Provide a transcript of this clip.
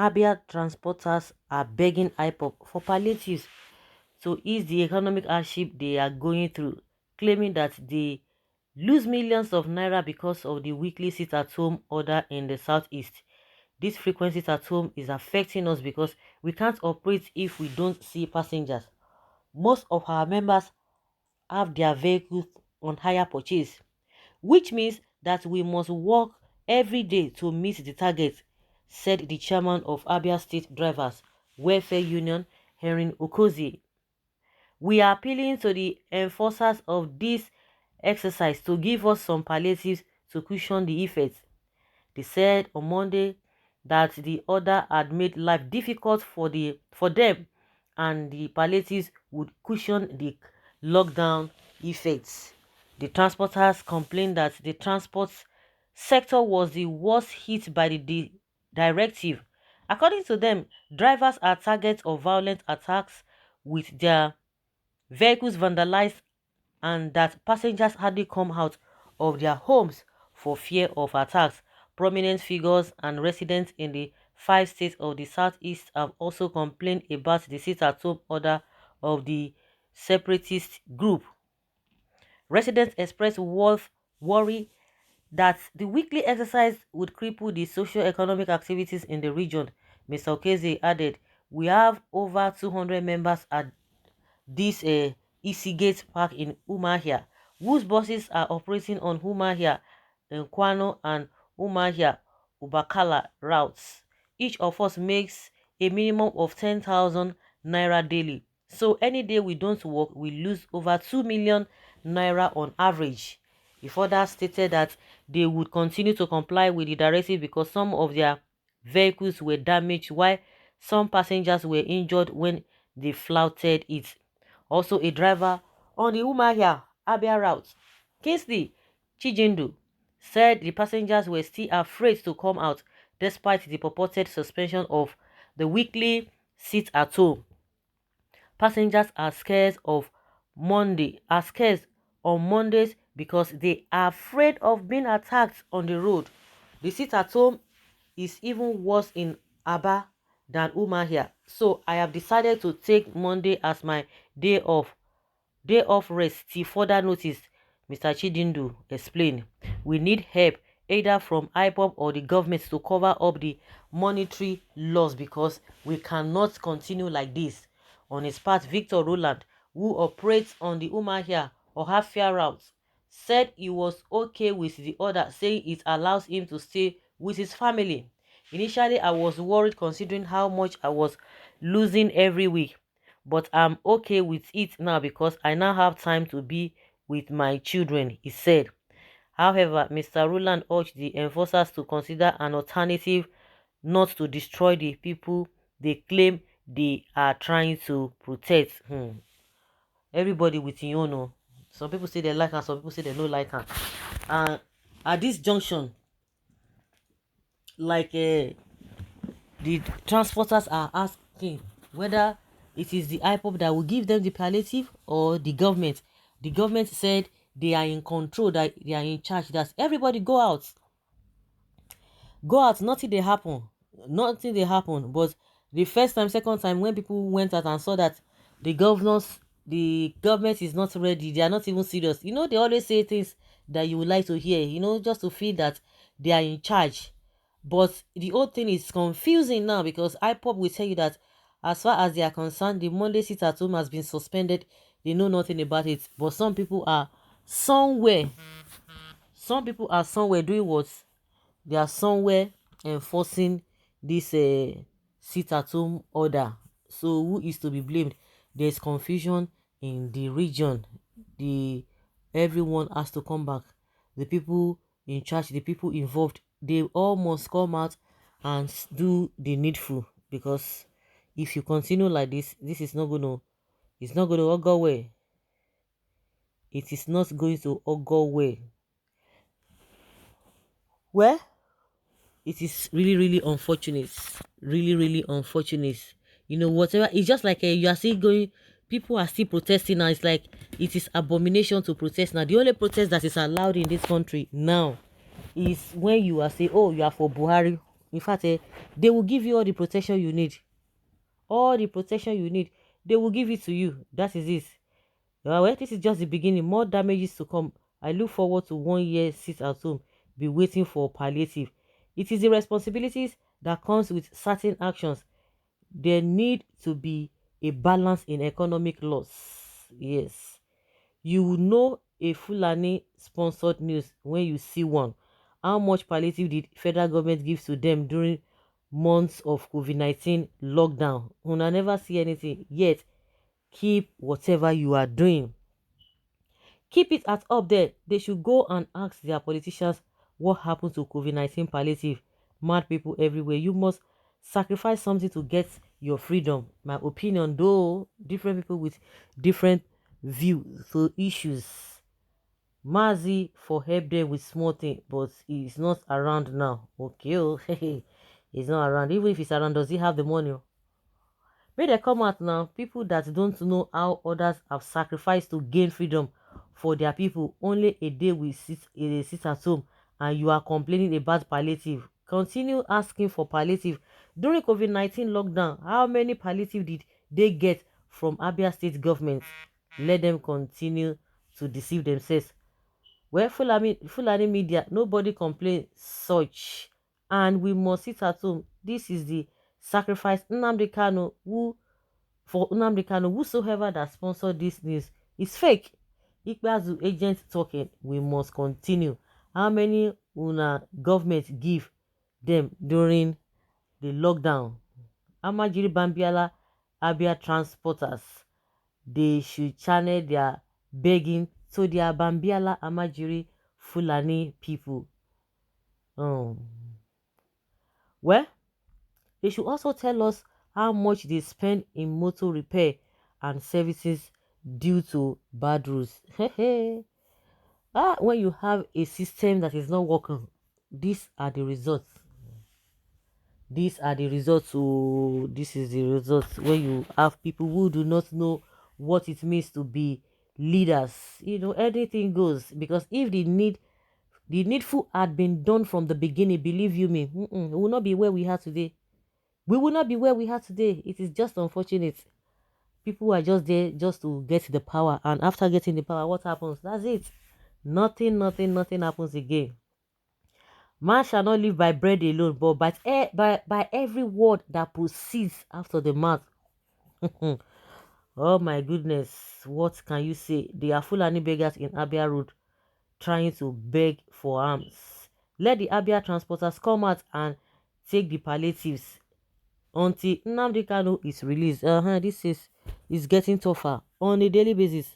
Abia transporters are begging Ipob for palliatives to ease the economic hardship they are going through, claiming that they lose millions of naira because of the weekly sit-at-home order in the southeast. This frequency at home is affecting us because we can't operate if we don't see passengers. Most of our members have their vehicles on hire purchase, which means that we must work every day to meet the target, said the chairman of Abia State Drivers Welfare Union, Henry Okozie. We are appealing to the enforcers of this exercise to give us some palliatives to cushion the effects. They said on Monday that the order had made life difficult for them, and the palliatives would cushion the lockdown effects. The transporters complained that the transport sector was the worst hit by the directive. According to them, drivers are targets of violent attacks with their vehicles vandalized, and that passengers hardly come out of their homes for fear of attacks. Prominent figures and residents in the 5 states of the southeast have also complained about the sit-at-home order of the separatist group. Residents expressed worry that the weekly exercise would cripple the socio-economic activities in the region. Mr. Okeze added, "We have over 200 members at this Easy Gate Park in Umahia, whose buses are operating on Umahia, Nkwano, and Umahia Ubakala routes. Each of us makes a minimum of 10,000 naira daily. So any day we don't work, we lose over 2 million naira on average." He further stated that they would continue to comply with the directive because some of their vehicles were damaged while some passengers were injured when they flouted it. Also, a driver on the Umahia Abia route, Kingsley Chijindu, said the passengers were still afraid to come out despite the purported suspension of the weekly sit at home. Passengers are scared on Mondays because they are afraid of being attacked on the road. The sit at home is even worse in Aba than Umahia, so I have decided to take Monday as my day off rest till further notice, Mr. Chidindu explained. We need help either from Ipob or the government to cover up the monetary loss because we cannot continue like this. On his part, Victor Roland, who operates on the Umahia or Hafia route, said he was okay with the order, saying it allows him to stay with his family. Initially, I was worried considering how much I was losing every week, but I'm okay with it now because I now have time to be with my children, he said. However, Mr. Roland urged the enforcers to consider an alternative, not to destroy the people they claim they are trying to protect. Everybody with your own. Oh. Some people say they like her, some people say they don't like her. And at this junction, like the transporters are asking whether it is the IPOP that will give them the palliative or the government. The government said they are in control, that they are in charge, that everybody go out. Go out, nothing they happen. Nothing they happen. But the first time, second time, when people went out and saw that the government is not ready, they are not even serious. You know, they always say things that you would like to hear, you know, just to feel that they are in charge. But the whole thing is confusing now because IPOP will tell you that as far as they are concerned, the Monday sit at home has been suspended. They know nothing about it. But some people are somewhere. Some people are somewhere doing what? They are somewhere enforcing this sit at home order. So who is to be blamed? There's confusion in the region. The Everyone has to come back. The people in charge, the people involved, they all must come out and do the needful, because if you continue like this is not gonna, it's not gonna all go well. It is not going to all go well. Well, it is really really unfortunate, really really unfortunate. You know, whatever, it's just like you are still going, people are still protesting now. It's like it is abomination to protest now. The only protest that is allowed in this country now is when you are saying, oh, you are for Buhari, In fact, they will give you all the protection you need. All the protection you need, they will give it to you. That is it. Well, this is just the beginning. More damages to come. I look forward to 1 year sit at home, be waiting for palliative. It is the responsibilities that comes with certain actions. There need to be a balance in economic loss. Yes. You will know a Fulani sponsored news when you see one. How much palliative did federal government give to them during months of COVID-19 lockdown? Una never see anything yet. Keep whatever you are doing. Keep it at up there. They should go and ask their politicians what happened to COVID-19 palliative. Mad people everywhere. You must sacrifice something to get your freedom. My opinion, though, different people with different views to issues. Mazi for help them with small thing, but he's not around now. Okay, oh, he's not around. Even if he's around, does he have the money? May they come out now. People that don't know how others have sacrificed to gain freedom for their people. Only a day we sit at home and you are complaining about palliative. Continue asking for palliative. During COVID-19 lockdown, how many palliative did they get from Abia state government? Let them continue to deceive themselves. Well, Fulani media, nobody complain such. And we must sit at home. This is the sacrifice Nnamdi Kanu, for Nnamdi Kanu, whosoever that sponsored this news is fake. Ikpeazu agent talking, we must continue. How many una government give them during the lockdown? Amajiri Bambiala Abia transporters, they should channel their begging to their Bambiala Amajiri Fulani people. Um, well, they should also tell us how much they spend in motor repair and services due to bad roads. When you have a system that is not working, these are the results. These are the results. Oh, this is the results when you have people who do not know what it means to be leaders. Anything goes, because if the needful had been done from the beginning, believe you me, we will not be where we are today. We will not be where we are today. It is just unfortunate. People are just there just to get the power, and after getting the power, what happens? That's it. Nothing happens again. Man shall not live by bread alone, but by every word that proceeds after the mouth. Oh my goodness, what can you say? They are Fulani beggars in Abia Road trying to beg for arms. Let the Abia transporters come out and take the palliatives until Nnamdi Kanu is released. This is getting tougher on a daily basis.